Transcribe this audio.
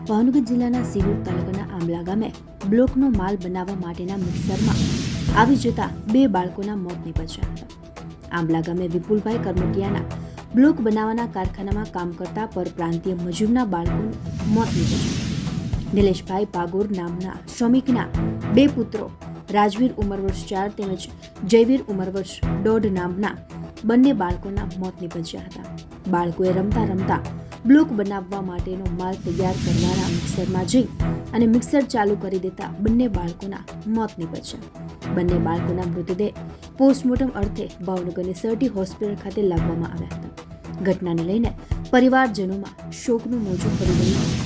ભાવનગર જિલ્લાના સિહોર તાલુકાના આંબલા ગામે બ્લોકનો માલ બનાવવા માટેના મિક્સરમાં આવી જતા 2 બાળકોના મોત નીપજ્યા હતા. આંબલા ગામે વિપુલભાઈ કરમટિયાના બ્લોક બનાવવાના કારખાનામાં કામ કરતા પરપ્રાંતીય મજૂરના બાળકોનું મોત નીપજ્યું. નિલેશભાઈ પાગોર નામના શ્રમિકના 2 પુત્રો રાજવીર ઉંમર વર્ષ 4 તેમજ જયવીર ઉંમર વર્ષ 1.5 નામના બંને બાળકોના મોત નીપજ્યા હતા. બાળકોએ રમતા રમતા બ્લોક બનાવવા માટેનો માલ તૈયાર કરનારા મિક્સરમાં જઈ અને મિક્સર ચાલુ કરી દેતા બંને બાળકોના મોત નીપજ્યા. બંને બાળકોના મૃતદેહ પોસ્ટમોર્ટમ અર્થે ભાવનગરની સરટી હોસ્પિટલ ખાતે લાવવામાં આવ્યા હતા. ઘટનાને લઈને પરિવારજનોમાં શોકનું મોજું ફરી ગયું.